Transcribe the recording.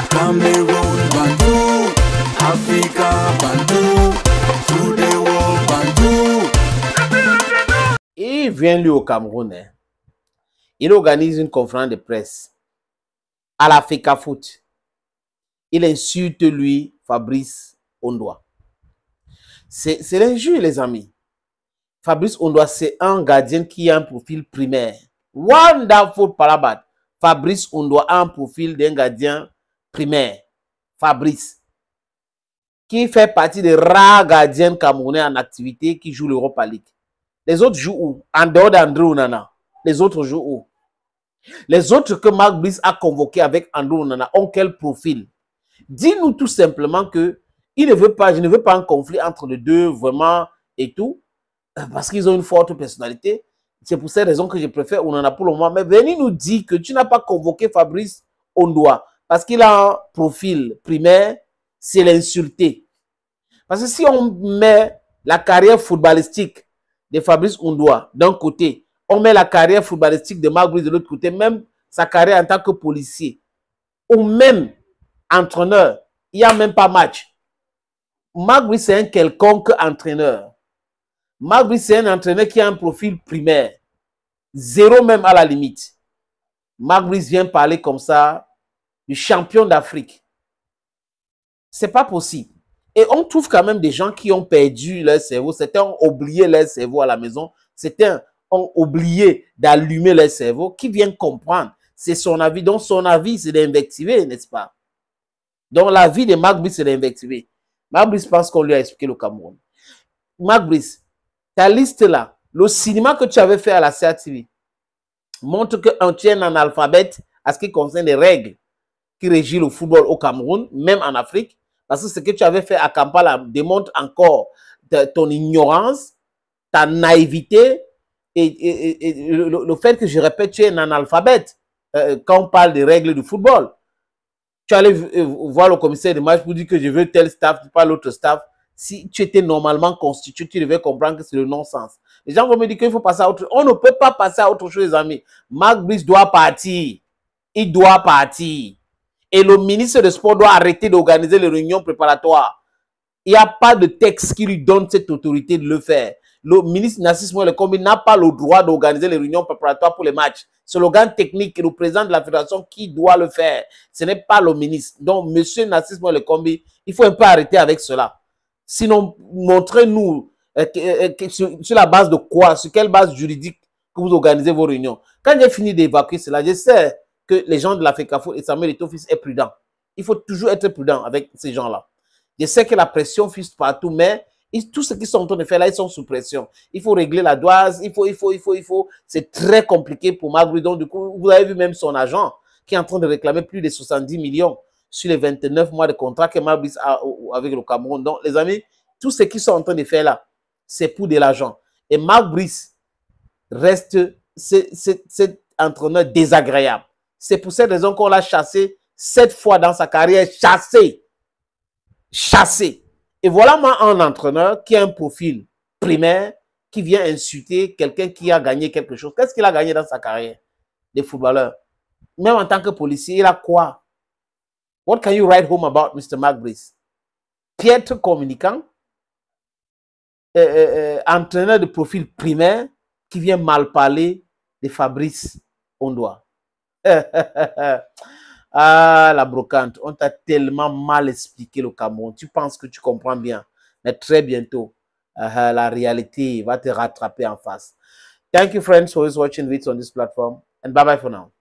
Cameroon Bandou, Africa Bandou, through the world Bandou. Il vient lui au Cameroun, hein. Il organise une conférence de presse à l'Africa Foot. Il insulte lui, Fabrice Ondoa. C'est l'injure, les amis. Fabrice Ondoa, c'est un gardien qui a un profil primaire. Wonderful Palabat. Fabrice Ondoa a un profil d'un gardien primaire. Fabrice. Qui fait partie des rares gardiens camerounais en activité qui jouent l'Europa League. Les autres jouent où? En dehors d'André Onana. Les autres jouent où? Les autres que Marc Brice a convoqués avec André Onana ont quel profil? Dis-nous tout simplement que il ne veut pas, je ne veux pas un conflit entre les deux vraiment et tout, parce qu'ils ont une forte personnalité. C'est pour cette raison que je préfère Onana pour le moment. Mais venez nous dire que tu n'as pas convoqué Fabrice Ondoa parce qu'il a un profil primaire, c'est l'insulter. Parce que si on met la carrière footballistique de Fabrice Ondoa d'un côté, on met la carrière footballistique de Marc Brice de l'autre côté, même sa carrière en tant que policier, ou même entraîneur, il n'y a même pas match. Marc Brice, c'est un quelconque entraîneur. Marc Brice, c'est un entraîneur qui a un profil primaire. Zéro même à la limite. Marc Brice vient parler comme ça du champion d'Afrique. C'est pas possible. Et on trouve quand même des gens qui ont perdu leur cerveau. Certains ont oublié leur cerveau à la maison. Certains ont oublié d'allumer leur cerveau. Qui viennent comprendre. C'est son avis. Donc son avis, c'est d'invectiver, n'est-ce pas? Donc l'avis de Marc Brice, c'est d'invectiver. Marc Brice pense qu'on lui a expliqué le Cameroun. Marc Brice, ta liste là, le cinéma que tu avais fait à la CATV montre que tu es un analphabète à ce qui concerne les règles qui régissent le football au Cameroun, même en Afrique. Parce que ce que tu avais fait à Kampala démontre encore ton ignorance, ta naïveté et le fait que je répète, tu es un analphabète quand on parle des règles du football. Tu allais voir le commissaire de match pour dire que je veux tel staff, pas l'autre staff. Si tu étais normalement constitué, tu devais comprendre que c'est le non-sens. Les gens vont me dire qu'il faut passer à autre chose. On ne peut pas passer à autre chose, les amis. Marc Brice doit partir. Il doit partir. Et le ministre des Sports doit arrêter d'organiser les réunions préparatoires. Il n'y a pas de texte qui lui donne cette autorité de le faire. Le ministre Narcisse Moelle Kombi n'a pas le droit d'organiser les réunions préparatoires pour les matchs. C'est l'organe technique et le président de la fédération qui doit le faire. Ce n'est pas le ministre. Donc, monsieur Narcisse Moelle Kombi, il faut un peu arrêter avec cela. Sinon, montrez-nous sur la base de quoi, sur quelle base juridique que vous organisez vos réunions. Quand j'ai fini d'évacuer cela, je sais que les gens de l'Africa Foot et Samuel Eto'o-Fils est prudent. Il faut toujours être prudent avec ces gens-là. Je sais que la pression fuse partout, mais tout ce qu'ils sont en train de faire là, ils sont sous pression. Il faut régler la douane, il faut. C'est très compliqué pour Marc Brice. Donc, du coup, vous avez vu même son agent qui est en train de réclamer plus de 70 millions sur les 29 mois de contrat que Marc Brice a avec le Cameroun. Donc, les amis, tout ce qu'ils sont en train de faire là, c'est pour de l'argent. Et Marc Brice reste cet entraîneur désagréable. C'est pour cette raison qu'on l'a chassé 7 fois dans sa carrière. Chassé. Et voilà moi un entraîneur qui a un profil primaire, qui vient insulter quelqu'un qui a gagné quelque chose. Qu'est-ce qu'il a gagné dans sa carrière de footballeur? Même en tant que policier, il a quoi? What can you write home about Mr. Marc Brice? Piètre communicant, entraîneur de profil primaire qui vient mal parler de Fabrice Ondoa. Ah, la brocante, on t'a tellement mal expliqué le Cameroun. Tu penses que tu comprends bien. Mais très bientôt, la réalité va te rattraper en face. Thank you, friends, for watching videos on this platform. And bye-bye for now.